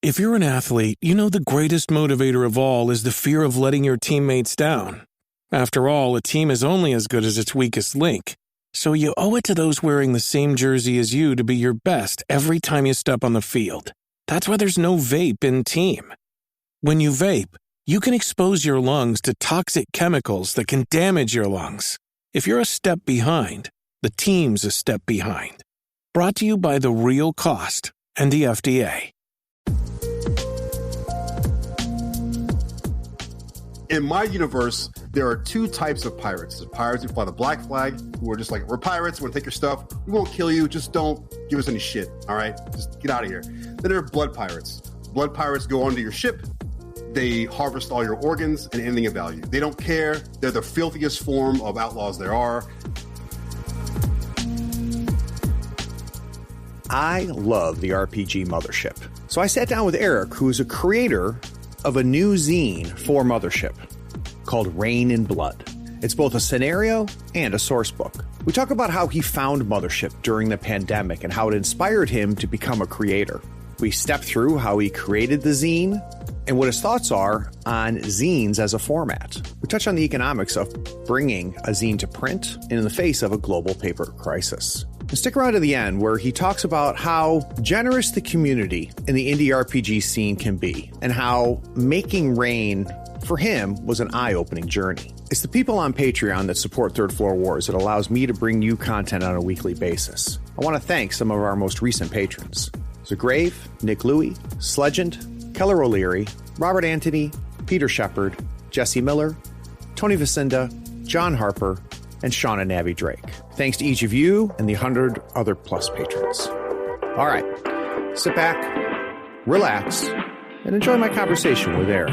If you're an athlete, you know the greatest motivator of all is the fear of letting your teammates down. After all, a team is only as good as its weakest link. So you owe it to those wearing the same jersey as you to be your best every time you step on the field. That's why there's no vape in team. When you vape, you can expose your lungs to toxic chemicals that can damage your lungs. If you're a step behind, the team's a step behind. Brought to you by The Real Cost and the FDA. In my universe, there are two types of pirates. There's pirates who fly the black flag, who are just like, we're pirates, we're gonna take your stuff, we won't kill you, just don't give us any shit, all right? Just get out of here. Then there are blood pirates. Blood pirates go onto your ship, they harvest all your organs and anything of value. They don't care, they're the filthiest form of outlaws there are. I love the RPG Mothership. So I sat down with Eric, who's a creator of a new zine for Mothership called Rane in Blood. It's both a scenario and a source book. We talk about how he found Mothership during the pandemic and how it inspired him to become a creator. We step through how he created the zine and what his thoughts are on zines as a format. We touch on the economics of bringing a zine to print in the face of a global paper crisis. And stick around to the end where he talks about how generous the community in the indie RPG scene can be and how making Rane for him was an eye-opening journey. It's the people on Patreon that support Third Floor Wars that allows me to bring you content on a weekly basis. I want to thank some of our most recent patrons: Zagrave, Nick Louie, Slegend, Keller O'Leary, Robert Anthony, Peter Shepard, Jesse Miller, Tony Vicinda, John Harper, and Sean and Navi Drake. Thanks to each of you and the 100 other plus patrons. All right, sit back, relax, and enjoy my conversation with Eric.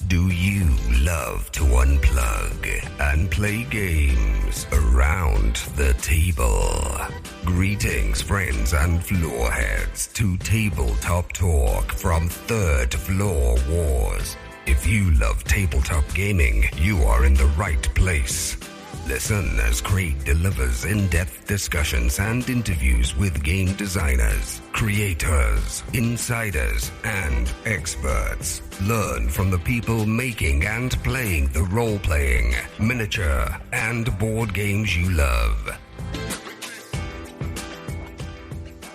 Do you love to unplug and play games around the table? Greetings, friends and floorheads, to Tabletop Talk from Third Floor Wars. If you love tabletop gaming, you are in the right place. Listen as Craig delivers in-depth discussions and interviews with game designers, creators, insiders, and experts. Learn from the people making and playing the role-playing, miniature, and board games you love.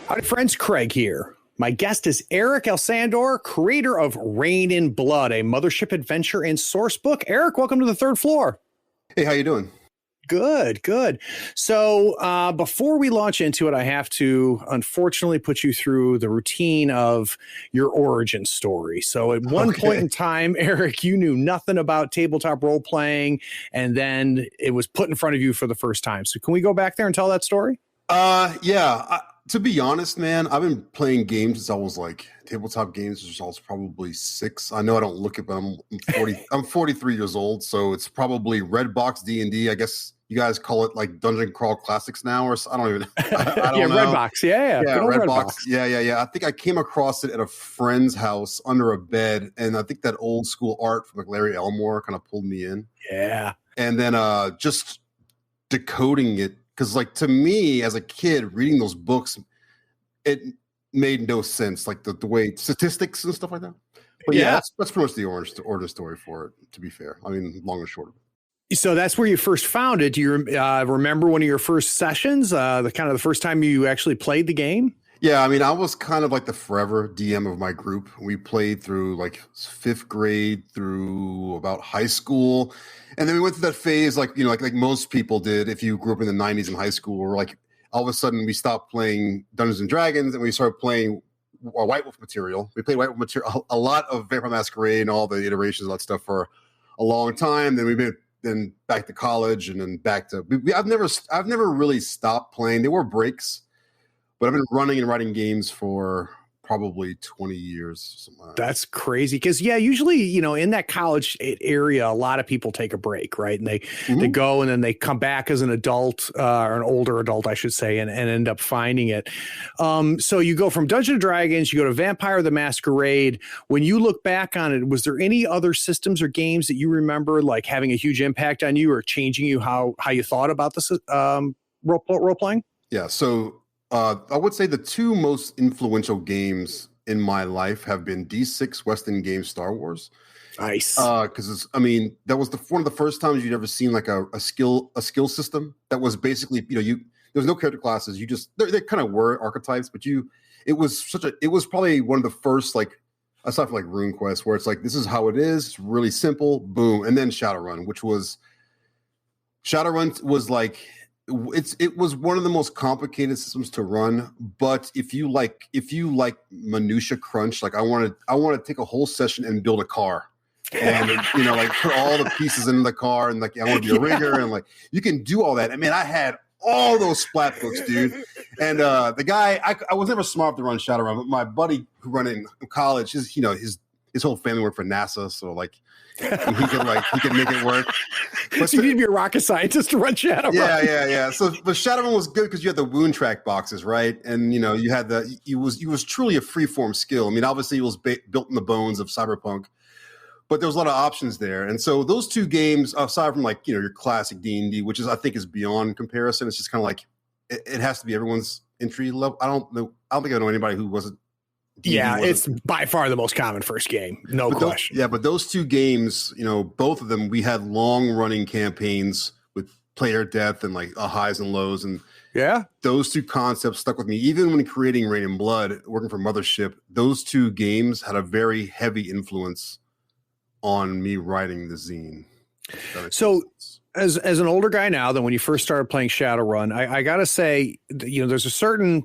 Howdy, friends. Craig here. My guest is Eric Alsandor, creator of Rane in Blood, a Mothership adventure and source book. Eric, welcome to the Third Floor. Hey, how you doing? Good, good. So before we launch into it, I have to unfortunately put you through the routine of your origin story. So at one point in time, Eric, you knew nothing about tabletop role playing, and then it was put in front of you for the first time. So can we go back there and tell that story? Yeah. To be honest, man, I've been playing games since I was like tabletop games since I was probably 6. I know I don't look it, but I'm 40. I'm 43 years old, so it's probably Redbox D&D. I guess you guys call it like Dungeon Crawl Classics now, or I don't even. I don't know. Redbox. Yeah. Redbox. Yeah. I think I came across it at a friend's house under a bed, and I think that old school art from like Larry Elmore kind of pulled me in. Yeah. And then just decoding it. Because, like, to me, as a kid, reading those books, it made no sense. Like, the way statistics and stuff like that. But yeah, that's pretty much the origin story for it, to be fair. I mean, long and short of it. So that's where you first found it. Do you remember one of your first sessions, the first time you actually played the game? Yeah, I mean, I was kind of like the forever DM of my group. We played through, like, 5th grade through about high school. And then we went through that phase, like, you know, like most people did if you grew up in the 90s in high school, where like all of a sudden we stopped playing Dungeons and Dragons and we started playing White Wolf material. We played White Wolf material, a lot of Vampire Masquerade and all the iterations of that stuff for a long time. Then we went back to college and then back to I've never really stopped playing. There were breaks, but I've been running and writing games for probably 20 years. Something like that. That's crazy. Because, usually, in that college area, a lot of people take a break, right? And they go and then they come back as an adult or an older adult, I should say, and end up finding it. So you go from Dungeons and Dragons, you go to Vampire the Masquerade. When you look back on it, was there any other systems or games that you remember like having a huge impact on you or changing you how you thought about this role playing? Yeah. So I would say the two most influential games in my life have been D6 West End Games Star Wars. Nice. Because that was one of the first times you'd ever seen like a skill system that was basically, there's no character classes. You just they kind of were archetypes, but it was probably one of the first, like, aside from like RuneQuest, where it's like, this is how it is. It's really simple, boom. And then Shadowrun was like, it was one of the most complicated systems to run. But if you like minutia crunch, like I want to take a whole session and build a car. And like put all the pieces in the car, and like I want to be a rigger, and like you can do all that. I mean, I had all those splat books, dude. And the guy, I was never smart to run Shadowrun, but my buddy who ran it in college, his whole family worked for NASA, so like he could make it work. But so you need to be a rocket scientist to run Shadowrun. Yeah. So, but Shadowrun was good because you had the wound track boxes, right? And you had it was truly a freeform skill. I mean, obviously it was built in the bones of Cyberpunk. But there was a lot of options there. And so those two games, aside from like, your classic D&D, which I think is beyond comparison. It's just kind of like, it has to be everyone's entry level. I don't think I know anybody who wasn't. It's by far the most common first game. No question. But those two games, both of them, we had long running campaigns with player death and like highs and lows. And those two concepts stuck with me. Even when creating Rane and Blood, working for Mothership, those two games had a very heavy influence on me writing the zine. So as an older guy now than when you first started playing Shadowrun, I gotta say, there's a certain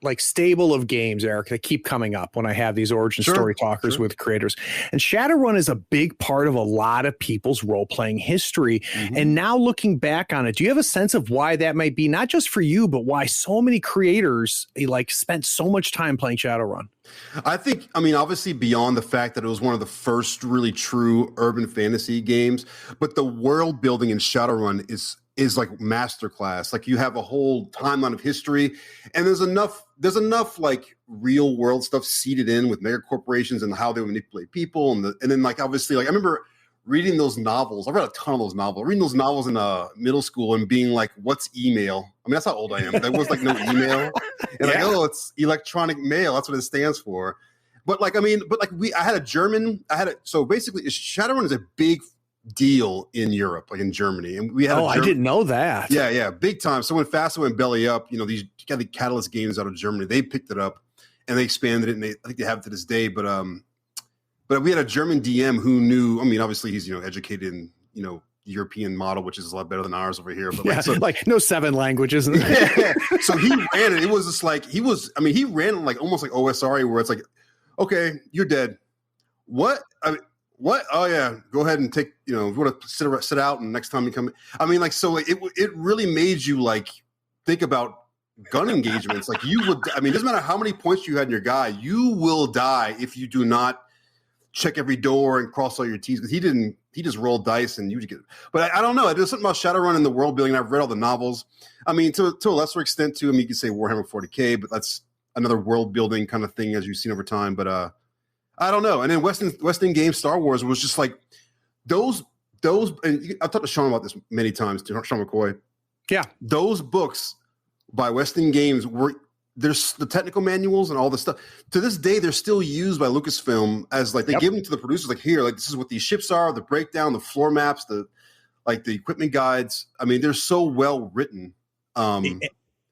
like stable of games, Eric, that keep coming up when I have these origin story talkers with creators. And Shadowrun is a big part of a lot of people's role-playing history. Mm-hmm. And now looking back on it, do you have a sense of why that might be? Not just for you, but why so many creators spent so much time playing Shadowrun? I think, obviously beyond the fact that it was one of the first really true urban fantasy games, but the world building in Shadowrun is like masterclass. Like you have a whole timeline of history, and there's enough like real world stuff seeded in with mega corporations and how they manipulate people, and then like obviously like I remember reading those novels. I read a ton of those novels. Reading those novels in middle school and being like, "What's email?" I mean, that's how old I am. There was like no email, and like, oh, it's electronic mail. That's what it stands for. But like, I had a German. So basically, Shadowrun is a big deal in Europe, like in Germany, and we had. I didn't know that. Yeah, big time. So when FASA went belly up, these got the Catalyst games out of Germany. They picked it up and they expanded it, and I think they have it to this day. But we had a German DM who knew. I mean, obviously he's educated in European model, which is a lot better than ours over here. But like no 7 languages. So he ran it. It was just like he ran it like almost like OSRE, where it's like, okay, you're dead. What? What? Oh yeah, go ahead and take. If you want to sit out, and next time you come. So it really made you like think about gun engagements. Like you would. It doesn't matter how many points you had in your guy, you will die if you do not check every door and cross all your T's, because he didn't. He just rolled dice and you would get. But I don't know. There's something about Shadowrun and the world building. I've read all the novels. To a lesser extent too. You could say Warhammer 40K, but that's another world building kind of thing as you've seen over time. But I don't know. And then West End Games Star Wars was just like those. And I've talked to Sean about this many times. To Sean McCoy. Yeah, those books by West End Games there's the technical manuals and all the stuff. To this day, they're still used by Lucasfilm as like they give them to the producers. Like here, like this is what these ships are, the breakdown, the floor maps, the equipment guides. They're so well written.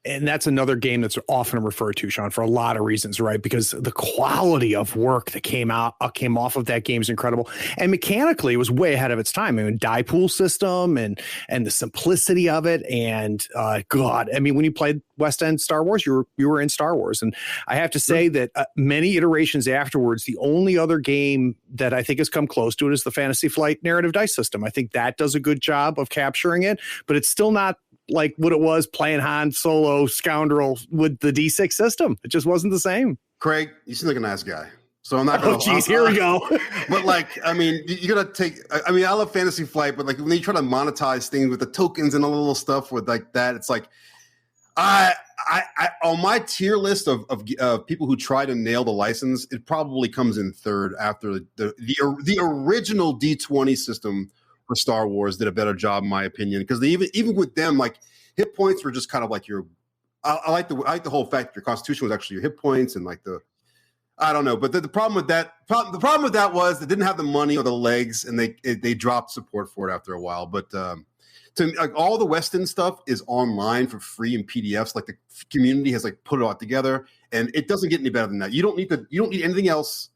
And that's another game that's often referred to, Sean, for a lot of reasons, right? Because the quality of work that came off of that game is incredible, and mechanically, it was way ahead of its time. Die pool system and the simplicity of it, and when you played West End Star Wars, you were in Star Wars, and I have to say that many iterations afterwards, the only other game that I think has come close to it is the Fantasy Flight narrative dice system. I think that does a good job of capturing it, but it's still not like what it was playing Han Solo Scoundrel with the D6 system. It just wasn't the same. Craig, you seem like a nice guy. So I'm not going to. Oh, geez, here we go. But you got to take. I love Fantasy Flight, but like when you try to monetize things with the tokens and all the little stuff with like that, it's like I on my tier list of people who try to nail the license, it probably comes in third after the original D20 system for Star Wars did a better job, in my opinion, because even with them, like hit points were just kind of like your I like the whole fact your constitution was actually your hit points and like I don't know, but the problem with that was they didn't have the money or the legs, and they dropped support for it after a while. But like all the Weston stuff is online for free in PDFs. Like the community has like put it all together, and it doesn't get any better than that. You don't need anything else.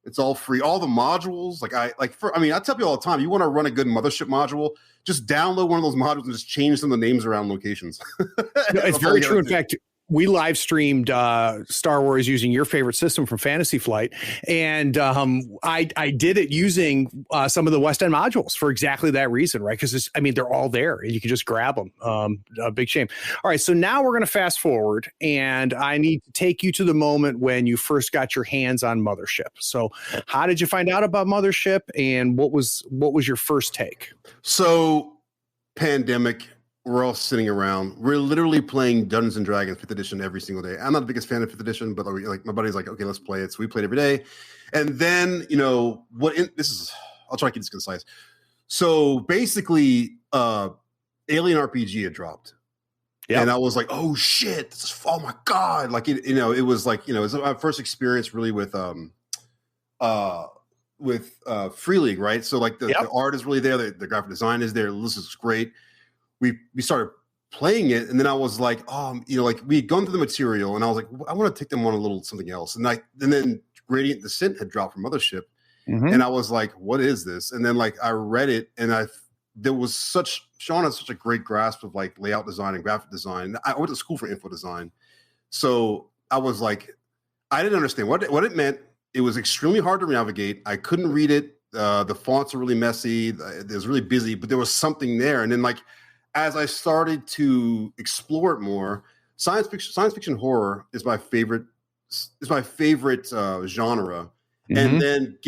It's all free. All the modules, I tell people all the time, you want to run a good Mothership module, just download one of those modules and just change some of the names around locations. No, it's very true. In fact, we live streamed Star Wars using your favorite system from Fantasy Flight, and I did it using some of the West End modules for exactly that reason, right? Because they're all there, and you can just grab them. A big shame. All right, so now we're going to fast forward, and I need to take you to the moment when you first got your hands on Mothership. So, how did you find out about Mothership, and what was your first take? So, pandemic. We're all sitting around. We're literally playing Dungeons and Dragons 5th edition every single day. I'm not the biggest fan of 5th edition, but like my buddy's like, okay, let's play it. So we played every day. And then, I'll try to keep this concise. So basically, Alien RPG had dropped. Yep. And I was like, oh shit, oh my God. Like, it was like, it was my first experience really with Free League, right? So like the art is really there. The graphic design is there. This is great. We started playing it, and then I was like, we had gone through the material, and I was like, I want to take them on a little something else. And then Gradient Descent had dropped from Mothership, and I was like, what is this? And then like I read it, and Sean has such a great grasp of like layout design and graphic design. I went to school for info design, so I was like, I didn't understand what it meant. It was extremely hard to navigate. I couldn't read it. The fonts are really messy. It was really busy, but there was something there. And then like, as I started to explore it more, science fiction horror is my favorite genre. And then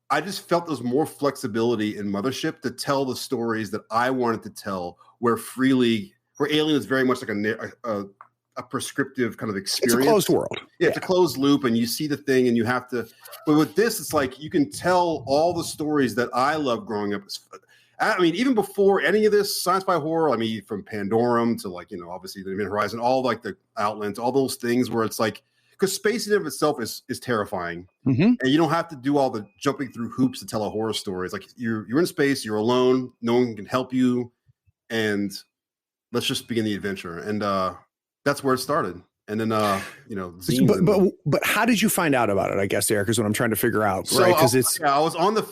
I just felt there's more flexibility in Mothership to tell the stories that I wanted to tell, where Alien is very much like a prescriptive kind of experience. It's a closed world. Yeah, it's a closed loop, and you see the thing and you have to, but with this, it's like you can tell all the stories that I loved growing up. Even before any of this sci-fi horror, from Pandorum to like, obviously the Event Horizon, all like the Outlands, all those things where it's like, because space in and of itself is terrifying, and you don't have to do all the jumping through hoops to tell a horror story. It's like you're in space, you're alone, no one can help you, and let's just begin the adventure. And that's where it started. And then, zines but how did you find out about it? I guess, Eric, is what I'm trying to figure out, so right? Because I was on the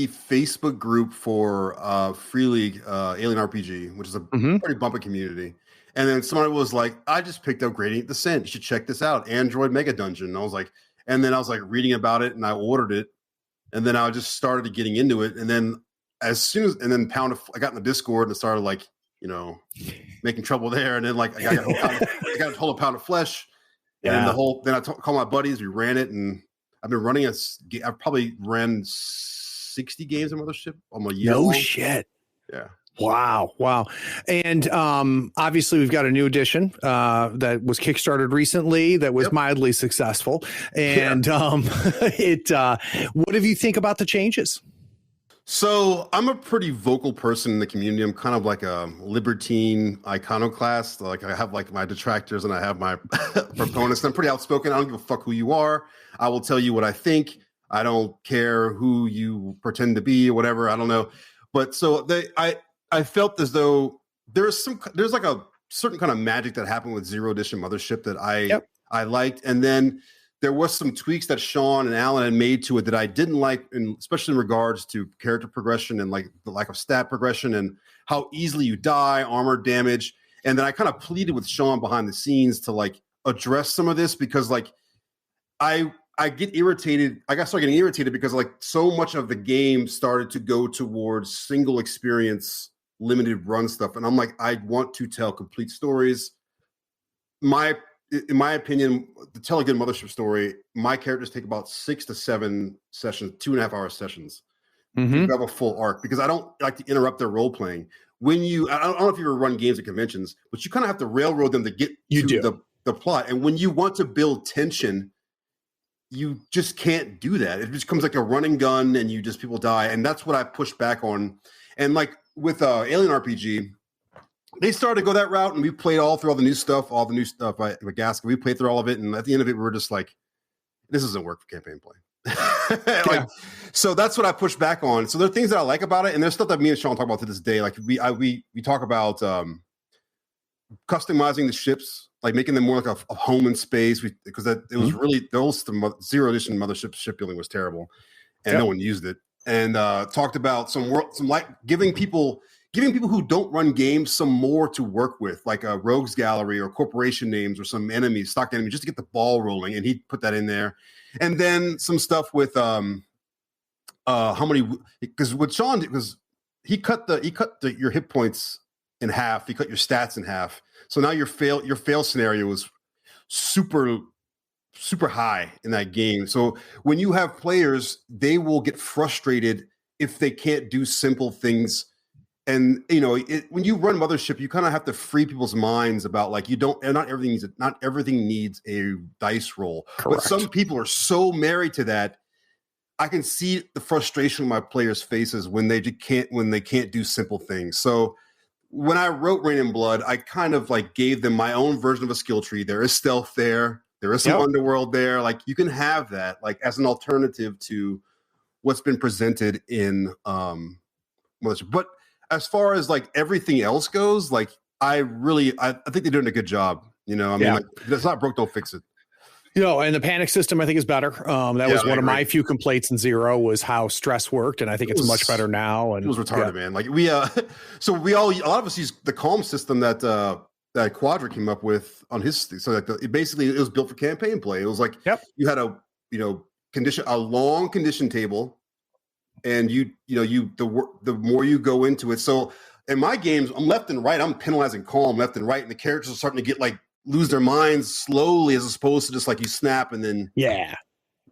Facebook group for Free League Alien RPG, which is a pretty bumpy community. And then somebody was like, I just picked up Gradient Descent. You should check this out. Android Mega Dungeon. And I was like reading about it, and I ordered it. And then I just started getting into it. And then I got in the Discord and started like, making trouble there. And then like I got a whole pound of flesh. And then I called my buddies. We ran it, and I've been running I've probably ran 60 games in Mothership. Almost a year. No shit. Yeah. Wow. And obviously we've got a new edition that was kickstarted recently that was mildly successful. And what do you think about the changes? So I'm a pretty vocal person in the community. I'm kind of like a libertine iconoclast. Like I have like my detractors and I have my proponents. I'm pretty outspoken. I don't give a fuck who you are. I will tell you what I think. I don't care who you pretend to be or whatever. I don't know. But so I felt as though there's like a certain kind of magic that happened with Zero Edition Mothership that I liked. And then there was some tweaks that Sean and Alan had made to it that I didn't like, and especially in regards to character progression and like the lack of stat progression and how easily you die, armor damage. And then I kind of pleaded with Sean behind the scenes to like address some of this, because like I get irritated. I started getting irritated because like so much of the game started to go towards single experience, limited run stuff. And I'm like, I want to tell complete stories. In my opinion, to tell a good Mothership story, my characters take about 6 to 7 sessions, 2.5 hour sessions to have a full arc, because I don't like to interrupt their role playing. I don't know if you ever run games at conventions, but you kind of have to railroad them to get the plot. And when you want to build tension, you just can't do that. It just becomes like a running gun, and people die. And that's what I push back on. And like with Alien RPG, they started to go that route, and we played all through all the new stuff with Gaskin. We played through all of it, and at the end of it, we were just like, this doesn't work for campaign play. So that's what I push back on. So there are things that I like about it, and there's stuff that me and Sean talk about to this day. Like we talk about customizing the ships, like making them more like a home in space. Because it was really the old Zero Edition Mothership shipbuilding was terrible, and no one used it. And talked about some like giving people who don't run games some more to work with, like a rogues gallery or corporation names or some enemies, stock enemies, just to get the ball rolling. And he put that in there. And then some stuff with how many, because what Sean did was he cut your hit points in half. He cut your stats in half. So now your fail scenario was super high in that game. So when you have players, they will get frustrated if they can't do simple things. And when you run Mothership, you kind of have to free people's minds about like not everything needs a dice roll. Correct. But some people are so married to that. I can see the frustration on my players' faces when they can't do simple things. So when I wrote Rane and Blood, I kind of like gave them my own version of a skill tree. There is stealth there. There is some underworld there. Like you can have that like as an alternative to what's been presented in Mothership. But as far as like everything else goes, like I think they're doing a good job. Like if it's not broke, don't fix it. And the panic system I think is better. That was one of my few complaints in Zero was how stress worked, and I think it's much better now. And it was retarded, man. Like a lot of us use the calm system that Quadra came up with on his. So like it was built for campaign play. It was like you had a long condition table. And the more you go into it. So in my games, I'm left and right. I'm penalizing calm left and right, and the characters are starting to get like lose their minds slowly, as opposed to just like you snap and then that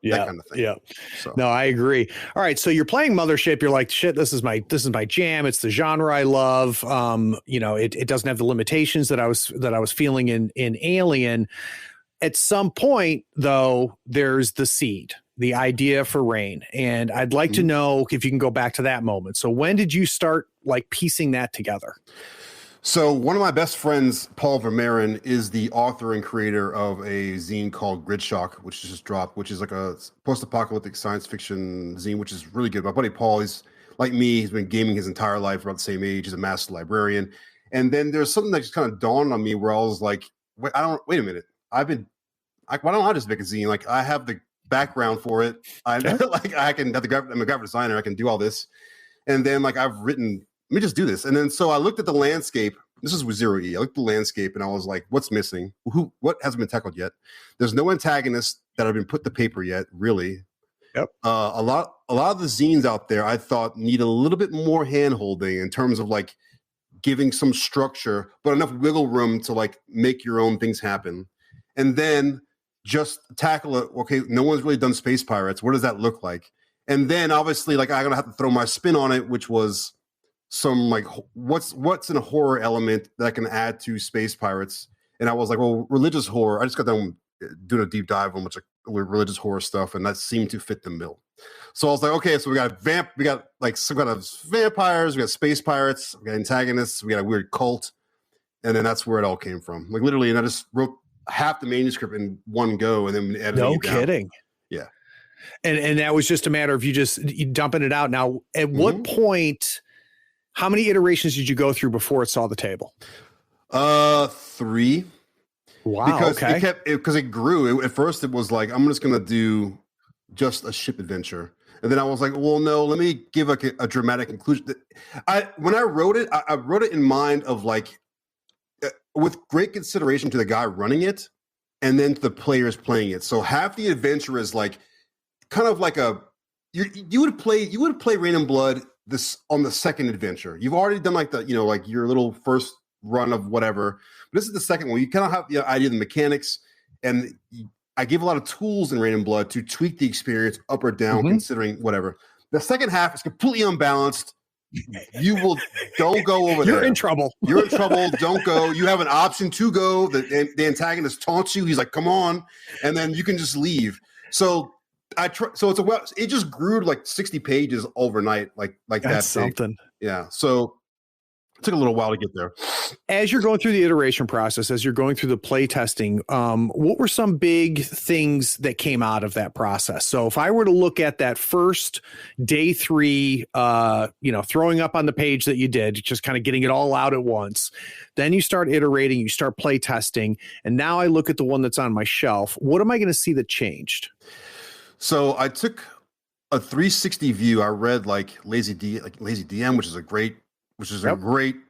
kind of thing. Yeah. So. No, I agree. All right, so you're playing Mothership. You're like, shit, this is my jam. It's the genre I love. It doesn't have the limitations that I was feeling in Alien. At some point, though, there's the seed. The idea for Rane. And I'd like to know if you can go back to that moment. So when did you start like piecing that together? So one of my best friends, Paul Vermeeren, is the author and creator of a zine called Gridshock, which just dropped, which is like a post-apocalyptic science fiction zine, which is really good. My buddy Paul, he's like me. He's been gaming his entire life, around the same age. He's a master librarian. And then there's something that just kind of dawned on me where I was like, wait a minute. Why don't I just make a zine? Like I have the background for it. I'm a graphic designer. I can do all this. And then like I've written, let me just do this. And then so I looked at the landscape. This is with Zero E. I looked at the landscape and I was like, what's missing? What hasn't been tackled yet? There's no antagonists that have been put to paper yet, really. Yep. A lot of the zines out there I thought need a little bit more hand-holding in terms of like giving some structure, but enough wiggle room to like make your own things happen. And then just tackle it. Okay, no one's really done space pirates. What does that look like? And then obviously, like I'm gonna have to throw my spin on it, which was some like what's in a horror element that I can add to space pirates. And I was like, well, religious horror. I just got done doing a deep dive on much religious horror stuff, and that seemed to fit the bill. So I was like, okay, so we got some kind of vampires, we got space pirates, we got antagonists, we got a weird cult, and then that's where it all came from. Like literally, and I just wrote half the manuscript in one go, and then edited it down. No kidding. Yeah. And that was just a matter of you dumping it out. Now, at what point, how many iterations did you go through before it saw the table? 3. Wow. Because it grew. At first, it was like, I'm just going to do just a ship adventure. And then I was like, well, no, let me give a dramatic conclusion. When I wrote it, I wrote it in mind of like, with great consideration to the guy running it and then to the players playing it. So half the adventure is like kind of like you would play Rane and Blood this on the second adventure. You've already done like like your little first run of whatever. But this is the second one. You kind of have the idea of the mechanics, and I give a lot of tools in Rane and Blood to tweak the experience up or down, considering whatever. The second half is completely unbalanced. Don't go over there. You're in trouble. You're in trouble. Don't go. You have an option to go. The antagonist taunts you. He's like, come on. And then you can just leave. So it just grew to like 60 pages overnight, like that's that. Something. Yeah. So It took a little while to get there. As you're going through the iteration process, as you're going through the play testing, what were some big things that came out of that process? So if I were to look at that first day 3, throwing up on the page that you did, just kind of getting it all out at once, then you start iterating, you start play testing, and now I look at the one that's on my shelf. What am I going to see that changed? So I took a 360 view. I read Lazy DM, which is a great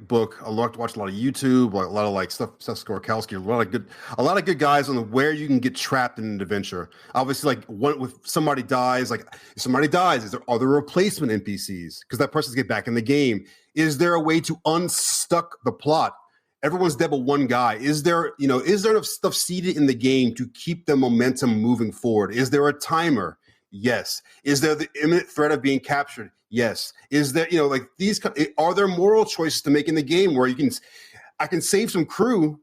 book. I watched a lot of YouTube, a lot of stuff, Seth Skorkowski, a lot of good guys on where you can get trapped in an adventure. Obviously, if somebody dies, are there replacement NPCs? Because that person's get back in the game. Is there a way to unstuck the plot? Everyone's dead but one guy. Is there enough stuff seeded in the game to keep the momentum moving forward? Is there a timer? Yes. Is there the imminent threat of being captured? Yes. Is there, are there moral choices to make in the game where I can save some crew,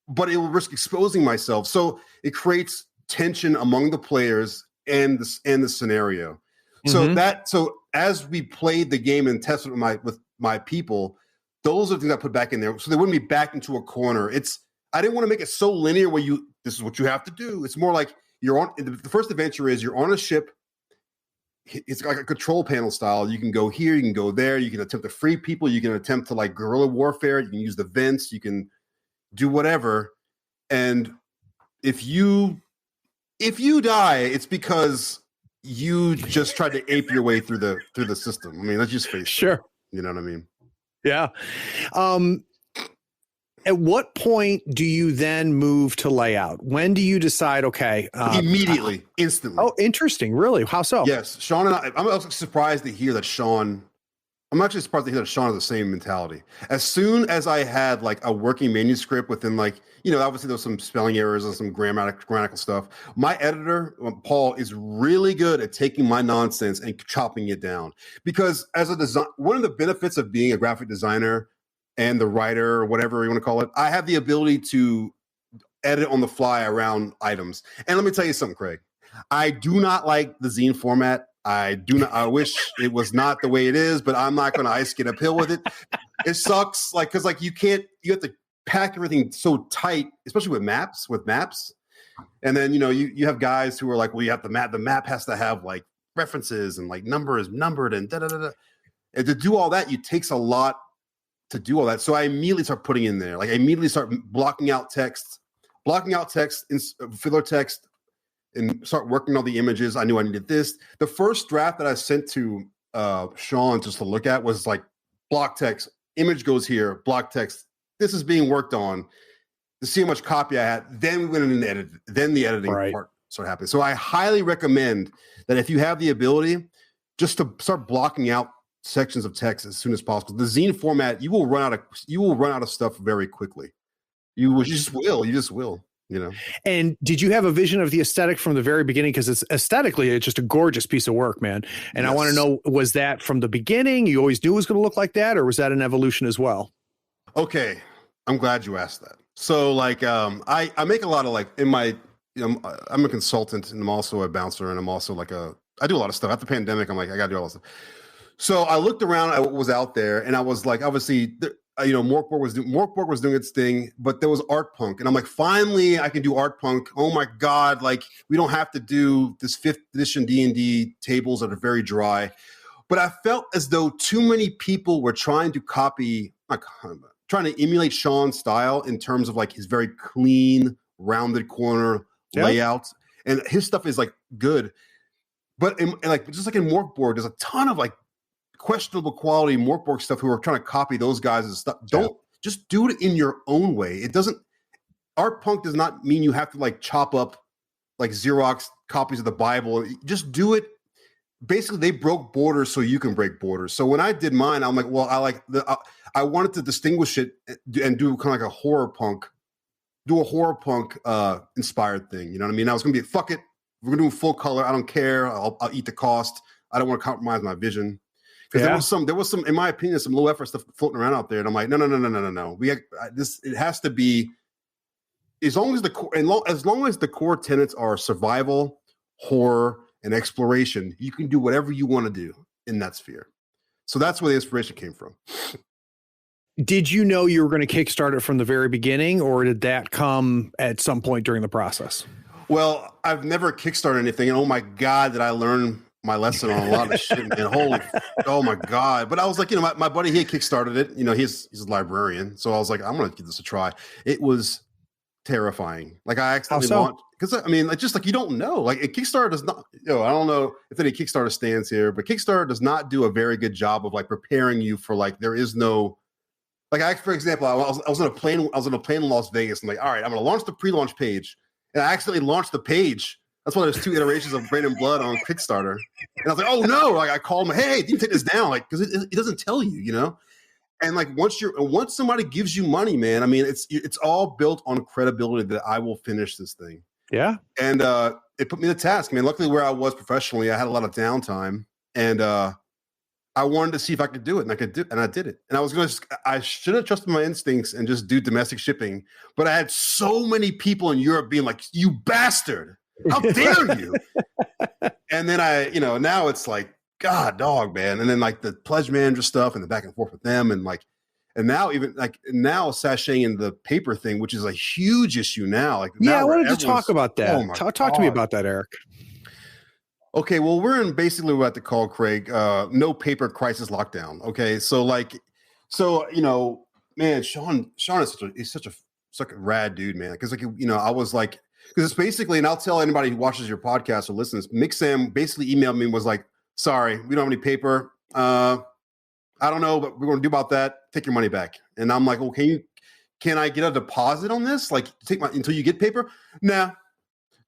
but it will risk exposing myself. So it creates tension among the players and the scenario. Mm-hmm. So as we played the game and tested with my people, those are the things I put back in there. So they wouldn't be backed into a corner. I didn't want to make it so linear where this is what you have to do. It's more like the first adventure is you're on a ship. It's like a control panel style. You can go here, you can go there, you can attempt to free people, you can attempt to guerrilla warfare, you can use the vents, you can do whatever. And if you die, it's because you just tried to ape your way through the system. I mean, let's just face it. Sure. You know what I mean? Yeah. At what point do you then move to layout? When do you decide, okay? Immediately, instantly. Oh, interesting. Really? How so? Yes. Sean and I'm also surprised to hear that Sean has the same mentality. As soon as I had a working manuscript within obviously there's some spelling errors and some grammatical stuff. My editor, Paul, is really good at taking my nonsense and chopping it down. Because as one of the benefits of being a graphic designer and the writer, or whatever you want to call it, I have the ability to edit on the fly around items. And let me tell you something, Craig. I do not like the zine format. I wish it was not the way it is, but I'm not going to ice skate uphill with it. It sucks, because you have to pack everything so tight, especially with maps. And then, you have guys who are like, well, you have the map has to have references and numbers numbered and da-da-da-da. And to do all that, it takes a lot to do all that. So I immediately start putting in there. I immediately start blocking out text, filler text, and start working on the images. I knew I needed this. The first draft that I sent to Sean just to look at was block text, image goes here, block text. This is being worked on to see how much copy I had. Then we went in and edited. Then the editing part started happening. So I highly recommend that if you have the ability, just to start blocking out sections of text as soon as possible. The zine format, you will run out of stuff very quickly. You just will. And did you have a vision of the aesthetic from the very beginning? Because it's just a gorgeous piece of work, man. And yes. I want to know, was that from the beginning? You always knew it was going to look like that, or was that an evolution as well? Okay, I'm glad you asked that. So I make a lot of I'm a consultant and I'm also a bouncer and I'm also I do a lot of stuff. After the pandemic, I'm I got to do all this stuff. So I looked around at what was out there, and I was obviously, Morkborg was doing its thing, but there was art punk, and I'm finally I can do art punk. Oh my god, we don't have to do this 5th edition D&D tables that are very dry. But I felt as though too many people were trying to emulate Sean's style in terms of his very clean, rounded corner layout, and his stuff is good. But just in Morkborg, there's a ton of questionable quality Morkborg stuff who are trying to copy those guys and stuff. Just do it in your own way. It doesn't. Art punk does not mean you have to chop up Xerox copies of the Bible. Just do it. Basically, they broke borders so you can break borders. So when I did mine, I'm I wanted to distinguish it and do kind of a horror punk inspired thing. You know what I mean? I was going to be fuck it. We're going to do full color. I don't care. I'll eat the cost. I don't want to compromise my vision. Because there was some, in my opinion, some low effort stuff floating around out there, and I'm no. It has to be as long as the core tenets are survival, horror, and exploration. You can do whatever you want to do in that sphere. So that's where the inspiration came from. Did you know you were going to kickstart it from the very beginning, or did that come at some point during the process? Well, I've never kickstarted anything, and oh my God, did I learn my lesson on a lot of shit, man. Oh my God. But I was like, my buddy, he had kickstarted it. He's a librarian. So I was like, I'm going to give this a try. It was terrifying. Like I accidentally because just like, you don't know, like a Kickstarter does not, I don't know if any Kickstarter stands here, but Kickstarter does not do a very good job of like preparing you for like, there is no, like for example, I was on a plane in Las Vegas. I'm like, all right, I'm going to launch the pre-launch page. And I accidentally launched the page. That's why there's 2 iterations of Rane and Blood on Kickstarter. And I was like, oh no, like I called him, hey, you take this down. Like, cause it doesn't tell you, And like once somebody gives you money, man, I mean, it's all built on credibility that I will finish this thing. Yeah. And it put me to task. I mean, luckily where I was professionally, I had a lot of downtime, and I wanted to see if I could do it, and I did it. And I should have trusted my instincts and just do domestic shipping, but I had so many people in Europe being like, "You bastard, how dare you?" And then now it's like, God, dog, man. And then like the pledge manager stuff and the back and forth with them, and now sashaying the paper thing, which is a huge issue now. Like, yeah, I wanted to talk about that. Oh talk to me about that, Eric. Okay, well, we're in basically what to call, Craig, no paper crisis lockdown. Okay, man, Sean is such a rad dude, man. Because I was like, because it's basically, and I'll tell anybody who watches your podcast or listens, Mixam basically emailed me and was like, sorry, we don't have any paper. I don't know, but we're going to do about that. Take your money back. And I'm like, okay, can I get a deposit on this? Like, until you get paper? Nah.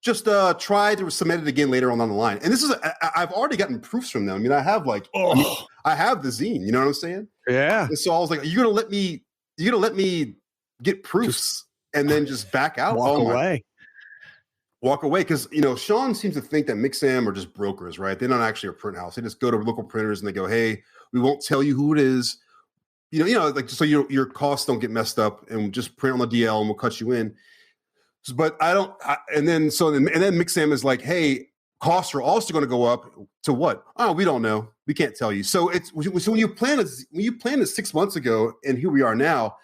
Just try to submit it again later on down the line. And this is, I've already gotten proofs from them. I mean, I have I have the zine. You know what I'm saying? Yeah. And so I was like, you're gonna let me get proofs and then just back out? Walk away. Because Sean seems to think that Mixam are just brokers, right? They're not actually a print house. They just go to local printers and they go, hey, we won't tell you who it is. Like so your costs don't get messed up, and just print on the DL and we'll cut you in. But and then Mixam is like, hey, costs are also going to go up to what? Oh, we don't know. We can't tell you. So when you planned it 6 months ago, and here we are now.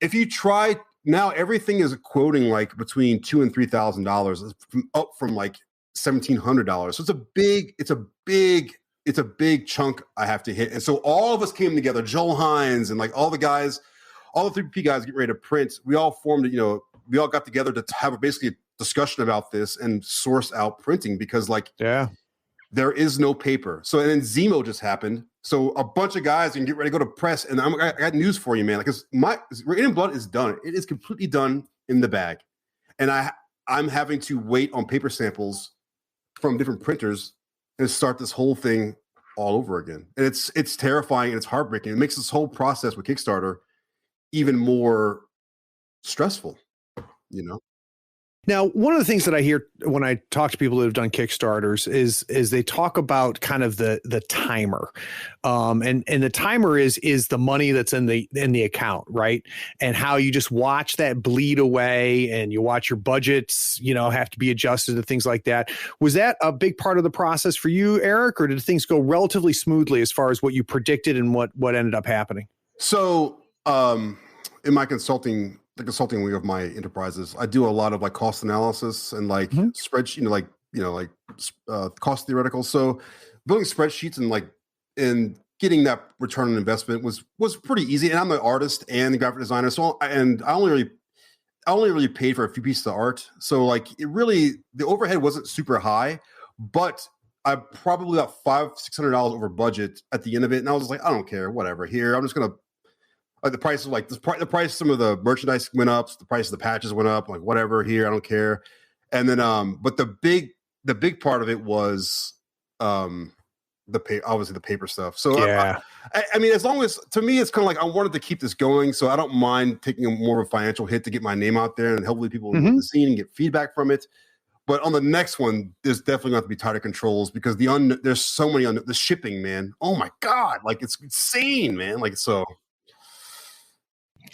If you try now, everything is quoting like between $2,000 and $3,000, up from like $1,700. So it's a big chunk I have to hit. And so all of us came together, Joel Hines and like all the 3P guys getting ready to print. We all formed, we all got together to have basically a discussion about this and source out printing, because there is no paper. So, and then Zemo just happened. So a bunch of guys can get ready to go to press. And I got news for you, man. Because Rane and Blood is done. It is completely done in the bag. And I'm having to wait on paper samples from different printers and start this whole thing all over again. And it's terrifying and it's heartbreaking. It makes this whole process with Kickstarter even more stressful, Now, one of the things that I hear when I talk to people that have done Kickstarters is they talk about kind of the timer, and the timer is the money that's in the account, right? And how you just watch that bleed away, and you watch your budgets, have to be adjusted and things like that. Was that a big part of the process for you, Eric, or did things go relatively smoothly as far as what you predicted and what ended up happening? So, in my consulting wing of my enterprises, I do a lot of like cost analysis and like spreadsheet, cost theoretical. So building spreadsheets and getting that return on investment was pretty easy. And I'm an artist and the graphic designer. So, and I only really paid for a few pieces of art. So like the overhead wasn't super high, but I probably got $500-600 over budget at the end of it. And I was like, I don't care, whatever. Here, I'm just going to, the price of the price, some of the merchandise went up, the price of the patches went up, like whatever here, I don't care. And then, but the big part of it was, obviously the paper stuff. So I mean, as long as, to me, it's kind of like, I wanted to keep this going. So I don't mind taking more of a financial hit to get my name out there, and hopefully people will the scene and get feedback from it. But on the next one, there's definitely going to be tighter controls, because there's so many the shipping, man. Oh my God. Like, it's insane, man. Like, so.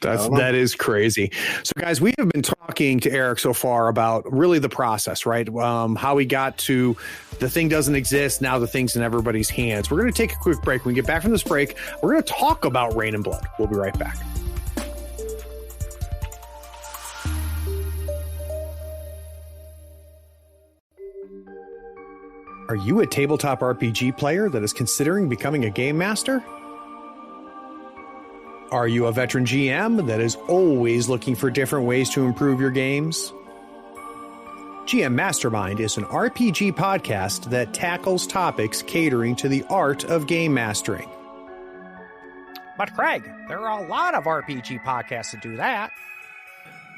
That is crazy. So, guys, we have been talking to Eric so far about really the process, right? How we got to the thing doesn't exist. Now the thing's in everybody's hands. We're going to take a quick break. When we get back from this break, we're going to talk about Rane and Blood. We'll be right back. Are you a tabletop RPG player that is considering becoming a game master? Are you a veteran GM that is always looking for different ways to improve your games? GM Mastermind is an RPG podcast that tackles topics catering to the art of game mastering. But Craig, there are a lot of RPG podcasts that do that.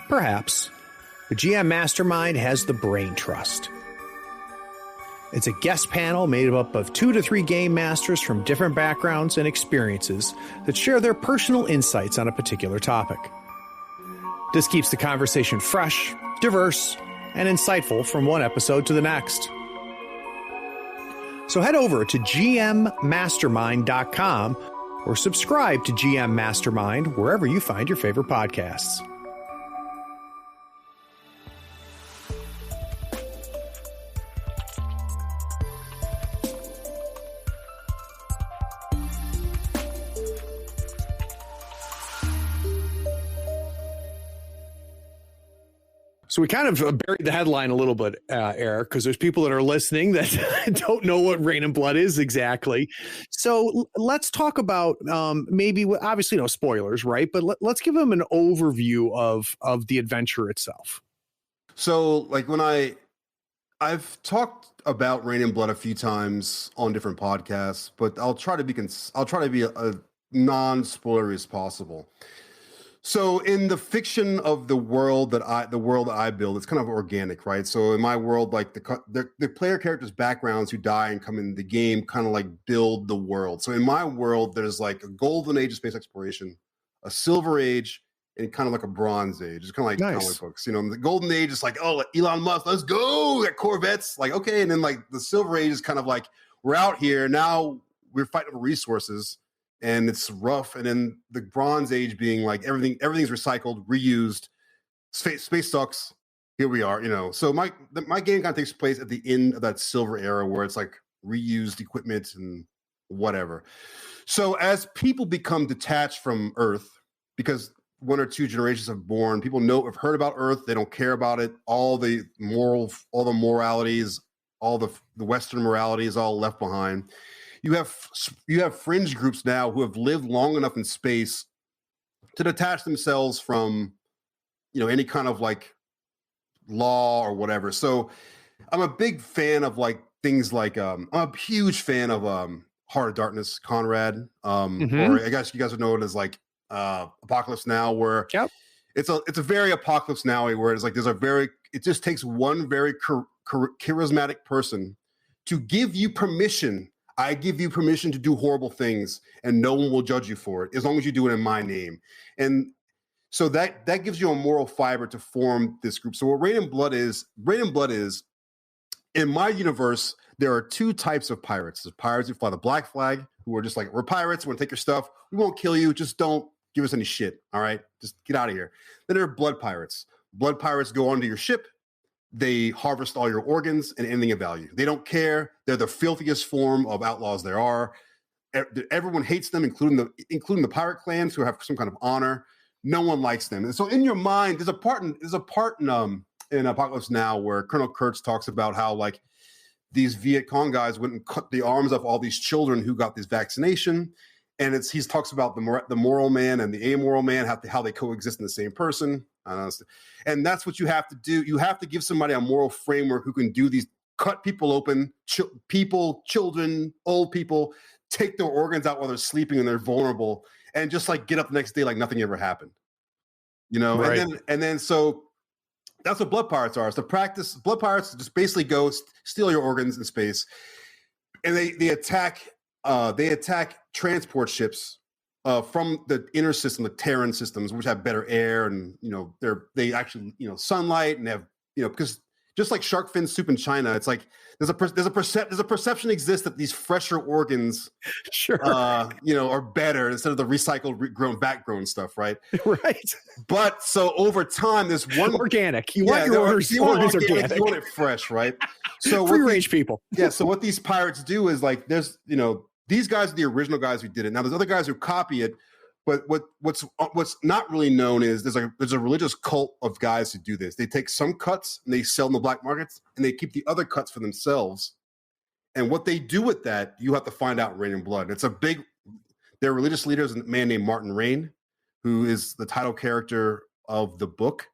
Perhaps, but GM Mastermind has the brain trust. It's a guest panel made up of 2 to 3 game masters from different backgrounds and experiences that share their personal insights on a particular topic. This keeps the conversation fresh, diverse, and insightful from one episode to the next. So head over to gmmastermind.com or subscribe to GM Mastermind wherever you find your favorite podcasts. So we kind of buried the headline a little bit, Eric, because there's people that are listening that don't know what Rane and Blood is exactly. So let's talk about maybe, obviously no spoilers, right? But let's give them an overview of the adventure itself. So like when I've talked about Rane and Blood a few times on different podcasts, but I'll try to be a non-spoilery as possible. So in the fiction of the world that I build, it's kind of organic, right? So in my world, like the player characters' backgrounds who die and come in the game kind of like build the world. So in my world, there's like a golden age of space exploration, a silver age, and kind of like a bronze age. It's kind of like comic books. You know, the golden age is like, oh, Elon Musk, let's go, got Corvettes, like, okay. And then like the silver age is kind of like, we're out here now, we're fighting for resources. And it's rough. And then the Bronze Age being like everything's recycled, reused. Space sucks. Here we are, you know. So my game kind of takes place at the end of that silver era where it's like reused equipment and whatever. So as people become detached from Earth, because 1 or 2 generations have born, people have heard about Earth. They don't care about it. All the moralities, all the Western morality is all left behind. You have fringe groups now who have lived long enough in space to detach themselves from, you know, any kind of like law or whatever. So I'm a big fan of like things like I'm a huge fan of Heart of Darkness, Conrad, or I guess you guys would know it as like Apocalypse Now, where it's a very Apocalypse Now where it's like it just takes one very charismatic person to give you permission. I give you permission to do horrible things and no one will judge you for it as long as you do it in my name. And so that gives you a moral fiber to form this group. So what Rane and Blood is, in my universe, there are 2 types of pirates. There's pirates who fly the black flag, who are just like, we're pirates, we're gonna take your stuff. We won't kill you, just don't give us any shit, all right? Just get out of here. Then there are blood pirates. Blood pirates go onto your ship. They harvest all your organs and anything of value. They don't care. They're the filthiest form of outlaws there are. Everyone hates them, including the pirate clans who have some kind of honor. No one likes them. And so in your mind, there's a part in Apocalypse Now where Colonel Kurtz talks about how like these Viet Cong guys went and cut the arms off all these children who got this vaccination. And he talks about the moral man and the amoral man, how they coexist in the same person. And that's what you have to do. You have to give somebody a moral framework who can do these, cut people open, children, old people, take their organs out while they're sleeping and they're vulnerable, and just like get up the next day like nothing ever happened. You know, right. and then so that's what blood pirates are. It's the practice. Blood pirates just basically go steal your organs in space, and they attack transport ships from the inner system, the Terran systems, which have better air and, you know, they actually, you know, sunlight and have, you know, because just like shark fin soup in China. It's like there's a perception exists that these fresher organs, are better instead of the recycled, back-grown stuff, right? Right. But so over time, there's one organic. You want your organs organic. You want it fresh, right? So free range people. Yeah. So what these pirates do is like there's these guys are the original guys who did it. Now there's other guys who copy it. But what's not really known is there's a religious cult of guys who do this. They take some cuts and they sell in the black markets, and they keep the other cuts for themselves. And what they do with that, you have to find out in Rane and Blood. Their religious leader is a man named Martin Rane, who is the title character of the book.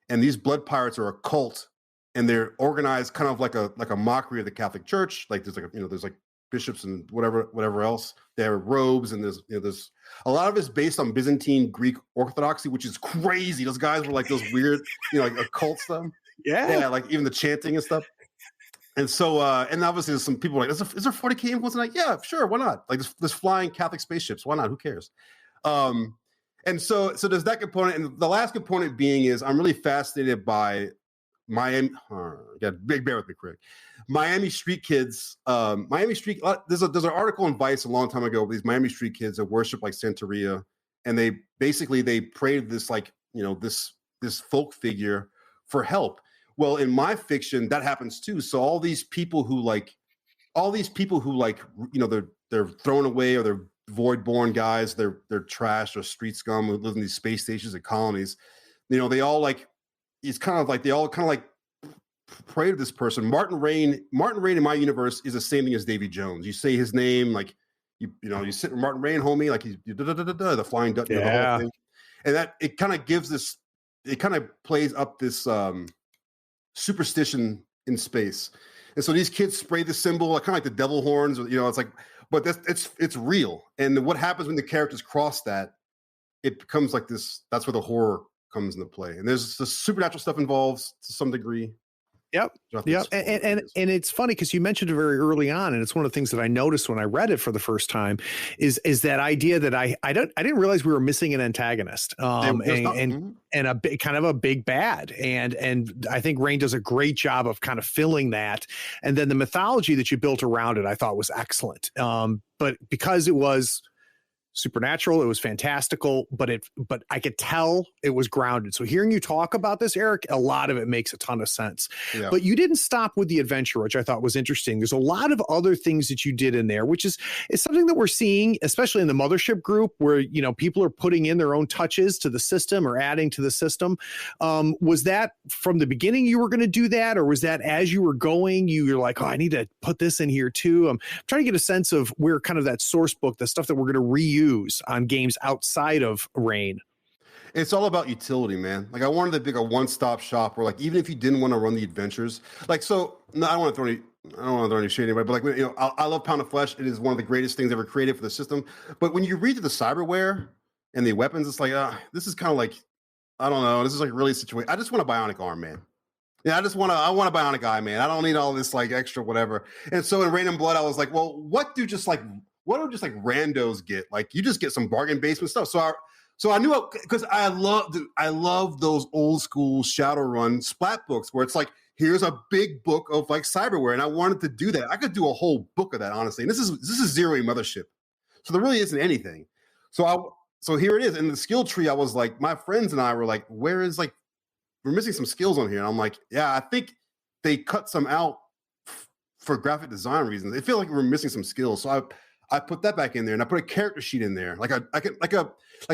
And these blood pirates are a cult, and they're organized kind of like a mockery of the Catholic Church. Like there's like bishops and whatever else. They have robes, and there's a lot of it's based on Byzantine Greek orthodoxy, which is crazy. Those guys were like those weird, like occult stuff. Yeah, like even the chanting and stuff. And so, and obviously there's some people like, is there 40K influence? And like, yeah, sure, why not? Like there's flying Catholic spaceships, why not? Who cares? And so there's that component, and the last component being is I'm really fascinated by Miami. Bear with me, Craig. Miami Street kids. There's an article in Vice a long time ago. These Miami Street kids that worship like Santeria, and they pray to this this folk figure for help. Well, in my fiction, that happens too. So all these people who they're thrown away, or they're void-born guys, they're trash or street scum who live in these space stations and colonies. They all like. It's kind of like they all kind of like pray to this person. Martin Rane in my universe is the same thing as Davy Jones. You say his name, like you sit with Martin Rane, homie, like he's the Flying Dutch, the whole thing. And that it kind of gives this, it kind of plays up this superstition in space. And so these kids spray the symbol, kind of like the devil horns, it's like, but it's real. And what happens when the characters cross that, it becomes like this. That's where the horror comes into play, and there's the supernatural stuff involved to some degree. Yep. And it's funny because you mentioned it very early on, and it's one of the things that I noticed when I read it for the first time is that idea that I didn't realize we were missing an antagonist, and a big, kind of a big bad, and I think Rane does a great job of kind of filling that, and then the mythology that you built around it I thought was excellent, but because it was supernatural, it was fantastical, but I could tell it was grounded. So hearing you talk about this, Eric, a lot of it makes a ton of sense. Yeah. But you didn't stop with the adventure, which I thought was interesting. There's a lot of other things that you did in there, which is something that we're seeing, especially in the Mothership group, where people are putting in their own touches to the system or adding to the system. Was that from the beginning you were going to do that, or was that as you were going, you're like, oh, I need to put this in here too? I'm trying to get a sense of where kind of that source book, the stuff that we're going to reuse on games outside of Rane. It's all about utility, man. Like I wanted to be a one-stop shop where, like, even if you didn't want to run the adventures, like, so no, I don't want to throw any shade anybody, but like, I love Pound of Flesh. It is one of the greatest things ever created for the system. But when you read the cyberware and the weapons, it's like, this is kind of like, I don't know, this is like really a situation. I just want a bionic arm, man. Yeah, I want a bionic eye, man. I don't need all this like extra whatever. And so in Rane and Blood, I was like, well, what do just like randos get? Like, you just get some bargain basement stuff. So I knew, because I love those old school Shadowrun splat books where it's like, here's a big book of like cyberware, and I wanted to do that. I could do a whole book of that, honestly. And this is Zero Mothership, so there really isn't anything. So here it is in the skill tree. I was like, my friends and I were like, we're missing some skills on here, and I'm like, yeah, I think they cut some out for graphic design reasons. They feel like we're missing some skills, so I put that back in there, and I put a character sheet in there. Like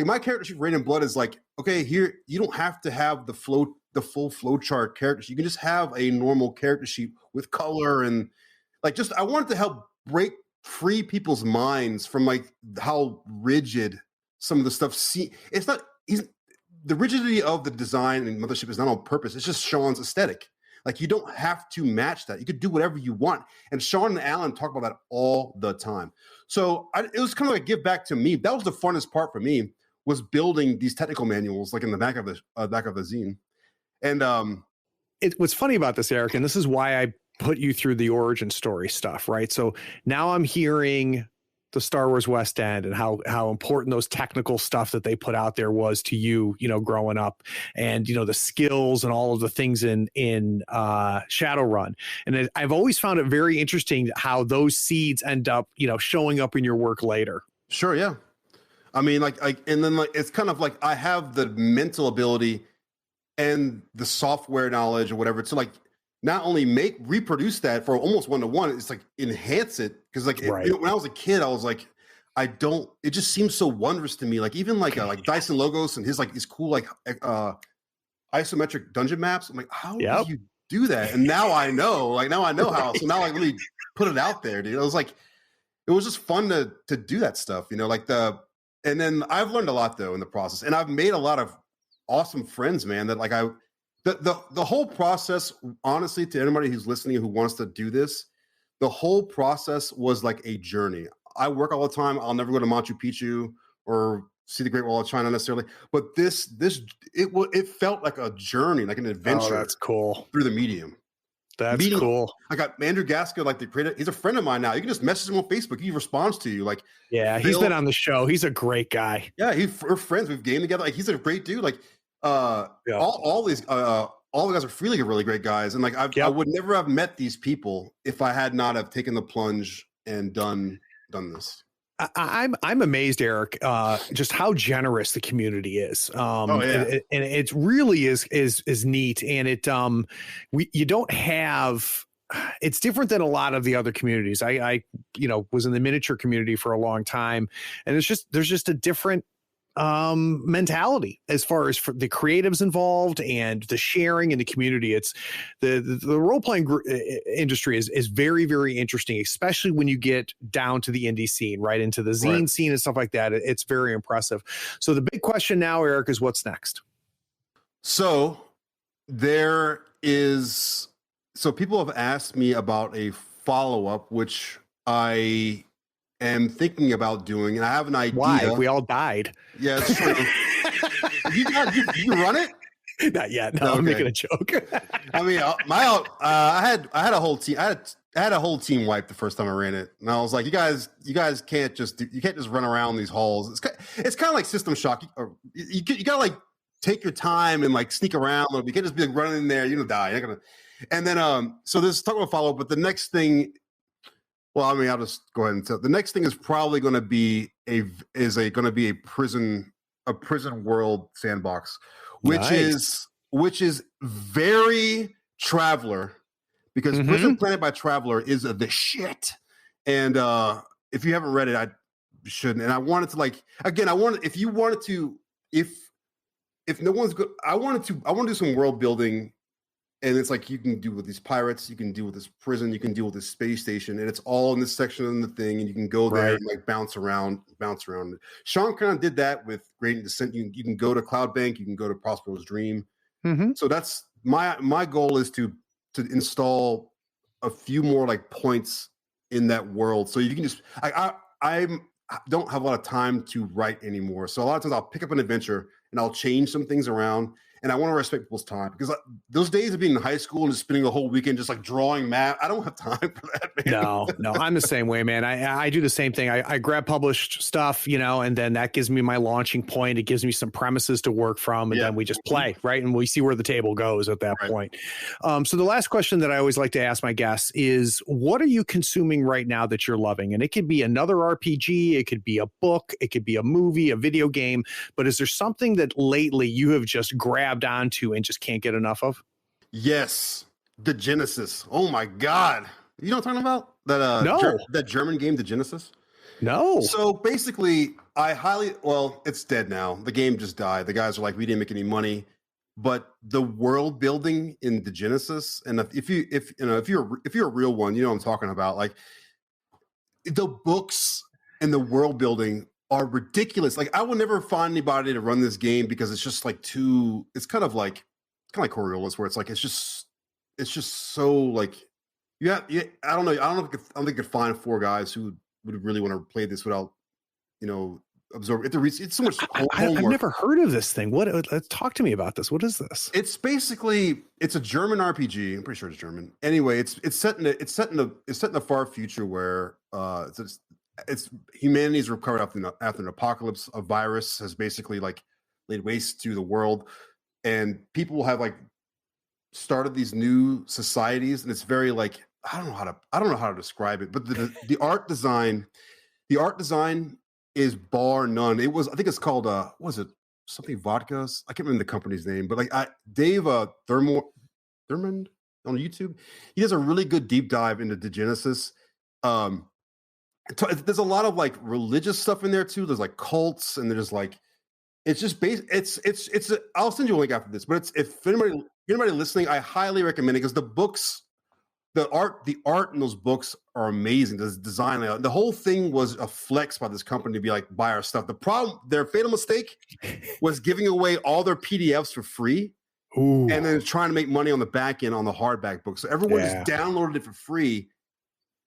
my character sheet for Rane and Blood is like, okay, here you don't have to have the full flowchart character sheet. You can just have a normal character sheet with color, and like, just I wanted to help break free people's minds from like how rigid some of the stuff. The rigidity of the design in Mothership is not on purpose. It's just Sean's aesthetic. Like, you don't have to match that. You could do whatever you want. And Sean and Alan talk about that all the time. So it was kind of like a give back to me. That was the funnest part for me, was building these technical manuals, like in the back of the zine. And what's funny about this, Eric, and this is why I put you through the origin story stuff, right? So now I'm hearing the Star Wars West End and how important those technical stuff that they put out there was to you, growing up, and, the skills and all of the things in Shadowrun. And I've always found it very interesting how those seeds end up, showing up in your work later. Sure. Yeah. I mean, and then it's kind of like I have the mental ability and the software knowledge or whatever to not only reproduce that for almost 1-to-1, it's enhance it. Cause right. When I was a kid, I was like, it just seems so wondrous to me. Even Dyson Logos and his cool, isometric dungeon maps. I'm like, how do you do that? And now I know, how, so now I really put it out there, dude. It was just fun to do that stuff, and then I've learned a lot though in the process, and I've made a lot of awesome friends, man, that the whole process, honestly, to anybody who's listening who wants to do this, the whole process was like a journey. I work all the time. I'll never go to Machu Picchu or see the Great Wall of China necessarily, but it felt like a journey, like an adventure. Oh, that's cool. Through the medium. That's cool. I got Andrew Gaska, the creator. He's a friend of mine now. You can just message him on Facebook. He responds to you. Yeah, he's been on the show. He's a great guy. Yeah, we're friends. We've gamed together. He's a great dude. All the guys are really great guys. And I would never have met these people if I had not have taken the plunge and done this. I'm amazed, Eric, just how generous the community is. And it really is neat. And you don't have, it's different than a lot of the other communities. I was in the miniature community for a long time, and there's just a different mentality as far as for the creatives involved and the sharing in the community. It's the role-playing industry is very, very interesting, especially when you get down to the indie scene, right into the zine scene and stuff like that. It's very impressive. So the big question now, Eric, is what's next? So people have asked me about a follow-up, which I am thinking about doing, and I have an idea. Why? We all died. Yeah, it's true. you run it? Not yet. No, okay. I'm making a joke. I mean, I had a whole team. I had a whole team wiped the first time I ran it, and I was like, you guys can't just run around these halls. It's kind of like System Shock. You gotta take your time and sneak around. You can't just be running in there. You're gonna die. You're gonna. And then so this talk about follow up, but the next thing. Well, I mean, I'll just go ahead and tell. The next thing is probably going to be a prison world sandbox, which is very Traveler, because Prison Planet by Traveler is the shit. And if you haven't read it, I shouldn't. And I wanted to if no one's good, I want to do some world building. And it's you can do with these pirates, you can deal with this prison, you can deal with this space station, and it's all in this section of the thing, and you can go there and bounce around. Sean kind of did that with Gradient Descent. You can go to Cloud Bank, you can go to Prospero's Dream. So that's my goal is to install a few more points in that world. So you can just I don't have a lot of time to write anymore. So a lot of times I'll pick up an adventure and I'll change some things around. And I want to respect people's time, because those days of being in high school and just spending the whole weekend just drawing map, I don't have time for that, man. No, I'm the same way, man. I do the same thing. I grab published stuff, and then that gives me my launching point. It gives me some premises to work from, and then we just play, right? And we see where the table goes at that point. So the last question that I always like to ask my guests is, what are you consuming right now that you're loving? And it could be another RPG, it could be a book, it could be a movie, a video game, but is there something that lately you have just grabbed onto and just can't get enough of? Yes, the Genesis. Oh my God, you know what I'm talking about? That German game, the Genesis. No. So basically, it's dead now. The game just died. The guys are we didn't make any money, but the world building in the Genesis, and if you're a real one, you know what I'm talking about. The books and the world building are ridiculous. I will never find anybody to run this game because it's just too. It's kind of like Coriolis, where it's just so I don't know. I don't think I could find 4 guys who would really want to play this without absorb it. It's so much homework. I've never heard of this thing. Let's talk to me about this. What is this? It's a German RPG. I'm pretty sure it's German. Anyway, it's set in a far future where it's humanity's recovered after an apocalypse. A virus has basically like laid waste to the world, and people have like started these new societies, and it's very like I don't know how to describe it, but the art design is bar none. I think it's called what was it, something vodkas? I can't remember the company's name, but like Dave Thurman on YouTube, he does a really good deep dive into Degenesis. There's a lot of like religious stuff in there too. There's like cults, and there's like it's just based. It's. I'll send you a link after this, but if anybody listening, I highly recommend it because the books, the art in those books are amazing. The design, the whole thing was a flex by this company to be like buy our stuff. The problem, their fatal mistake, was giving away all their PDFs for free. Ooh. And then trying to make money on the back end on the hardback book. So everyone just downloaded it for free,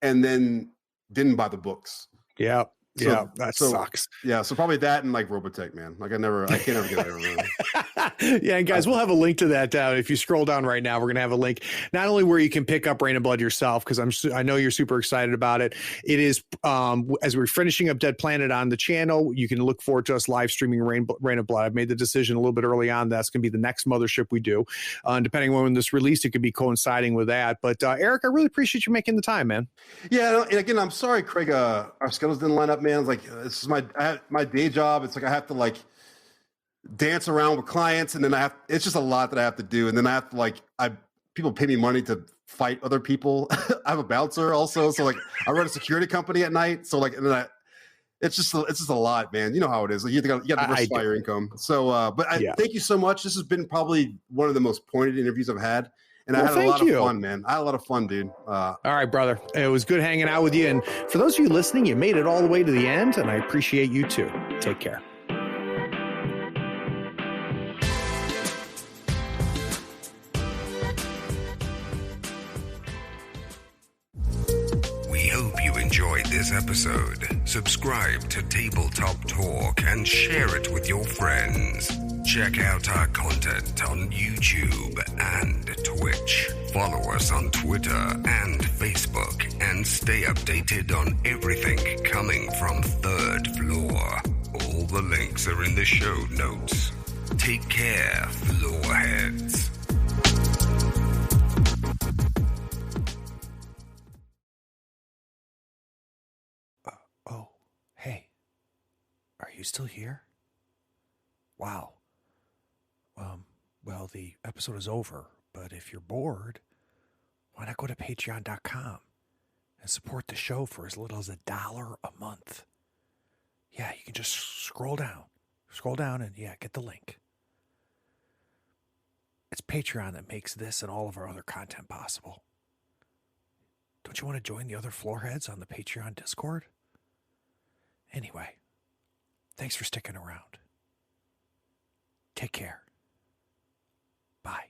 and then didn't buy the books. Yeah. That sucks. Yeah, so probably that and like Robotech, man. Like I can't ever get it. Yeah, and guys, we'll have a link to that down. If you scroll down right now, we're gonna have a link not only where you can pick up Rane and Blood yourself, because I know you're super excited about it. It is as we're finishing up Dead Planet on the channel, you can look forward to us live streaming Rane and Blood. I've made the decision a little bit early on that's gonna be the next Mothership we do. Depending on when this released, it could be coinciding with that. But Eric, I really appreciate you making the time, man. Yeah, and again, I'm sorry, Craig. Our schedules didn't line up, man. It's like this is my day job. It's like I have to like dance around with clients, and then it's just a lot that I have to do, and then I have to like people pay me money to fight other people. I have a bouncer also, so like I run a security company at night, so like and then it's just a lot, man. You know how it is. Like, you have to diversify your income. So, but thank you so much. This has been probably one of the most pointed interviews I've had. And I had a lot of fun, man. I had a lot of fun, dude. All right, brother. It was good hanging out with you. And for those of you listening, you made it all the way to the end, and I appreciate you too. Take care. We hope you enjoyed this episode. Subscribe to Tabletop Talk and share it with your friends. Check out our content on YouTube and Twitch. Follow us on Twitter and Facebook and stay updated on everything coming from Third Floor. All the links are in the show notes. Take care, floorheads. Oh, hey. Are you still here? Wow. Well, the episode is over, but if you're bored, why not go to patreon.com and support the show for as little as $1 a month? Yeah, you can just scroll down and get the link. It's Patreon that makes this and all of our other content possible. Don't you want to join the other floorheads on the Patreon Discord? Anyway, thanks for sticking around. Take care. Bye.